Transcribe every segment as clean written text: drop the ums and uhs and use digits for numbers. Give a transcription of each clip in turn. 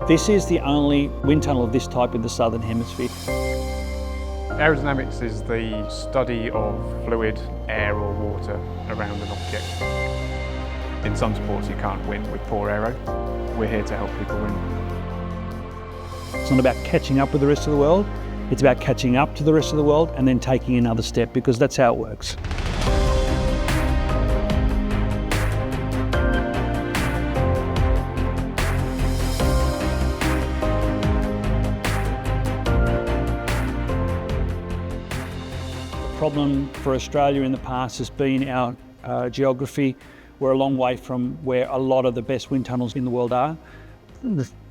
This is the only wind tunnel of this type in the Southern Hemisphere. Aerodynamics is the study of fluid, air or water around an object. In some sports you can't win with poor aero. We're here to help people win. It's not about catching up with the rest of the world, it's about catching up to the rest of the world and then taking another step, because that's how it works. The problem for Australia in the past has been our geography. We're a long way from where a lot of the best wind tunnels in the world are.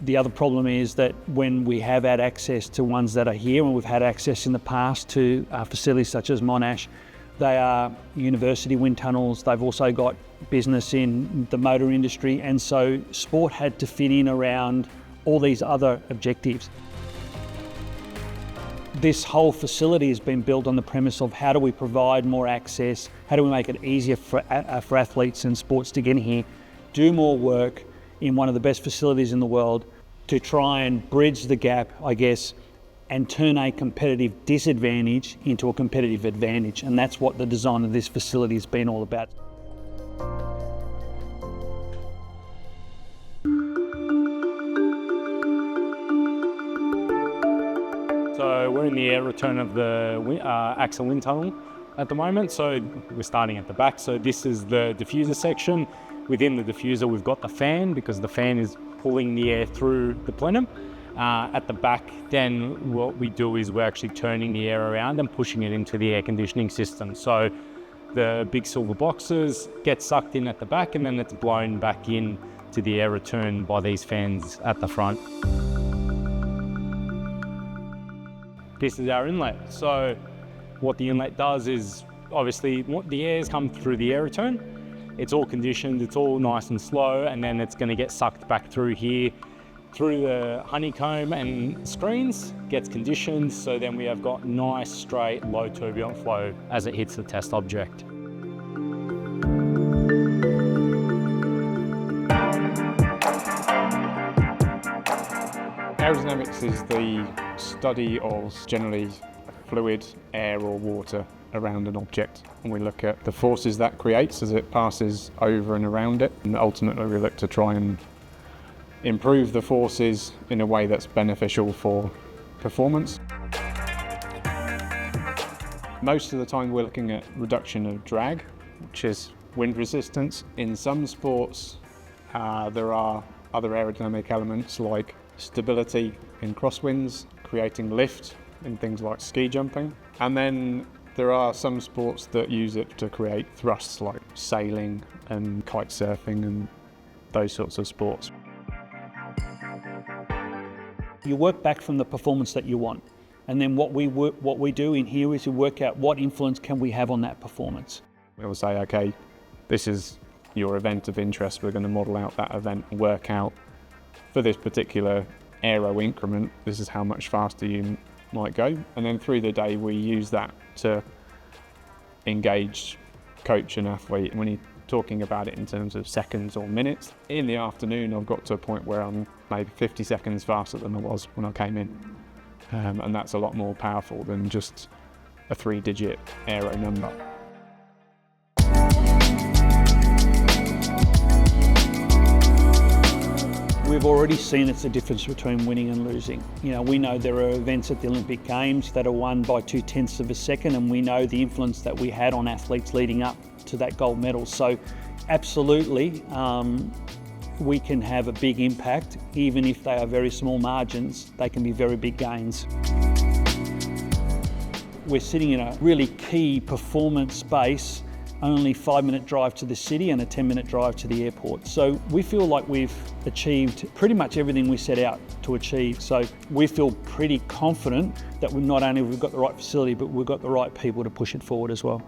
The other problem is that when we have had access to ones that are here, and we've had access in the past to facilities such as Monash, they are university wind tunnels. They've also got business in the motor industry, and so sport had to fit in around all these other objectives. This whole facility has been built on the premise of how do we provide more access, how do we make it easier for athletes and sports to get in here, do more work in one of the best facilities in the world to try and bridge the gap, I guess, and turn a competitive disadvantage into a competitive advantage. And that's what the design of this facility has been all about. So we're in the air return of the axle wind tunnel at the moment. So we're starting at the back. So this is the diffuser section. Within the diffuser, we've got the fan, because the fan is pulling the air through the plenum. At the back, then what we do is we're actually turning the air around and pushing it into the air conditioning system. So the big silver boxes get sucked in at the back, and then it's blown back in to the air return by these fans at the front. This is our inlet. So what the inlet does is, obviously, the air's come through the air return. It's all conditioned, it's all nice and slow, and then it's going to get sucked back through here, through the honeycomb and screens, gets conditioned, so then we have got nice, straight, low turbulent flow as it hits the test object. Aerodynamics is the study of generally fluid, air or water around an object, and we look at the forces that creates as it passes over and around it, and ultimately we look to try and improve the forces in a way that's beneficial for performance. Most of the time we're looking at reduction of drag, which is wind resistance. In some sports there are other aerodynamic elements like stability in crosswinds, creating lift in things like ski jumping, and then there are some sports that use it to create thrusts like sailing and kite surfing and those sorts of sports. You work back from the performance that you want, and then what we do in here is to work out what influence can we have on that performance. We'll say, okay, this is your event of interest, we're going to model out that event and work out for this particular aero increment, this is how much faster you might go, and then through the day we use that to engage coach and athlete. When you're talking about it in terms of seconds or minutes, in the afternoon I've got to a point where I'm maybe 50 seconds faster than I was when I came in, and that's a lot more powerful than just a 3-digit aero number. We've already seen it's the difference between winning and losing. You know, we know there are events at the Olympic Games that are won by 0.2 of a second, and we know the influence that we had on athletes leading up to that gold medal. So absolutely, we can have a big impact. Even if they are very small margins, they can be very big gains. We're sitting in a really key performance space, only 5-minute drive to the city and a 10-minute drive to the airport. So we feel like we've achieved pretty much everything we set out to achieve. So we feel pretty confident that not only we've got the right facility, but we've got the right people to push it forward as well.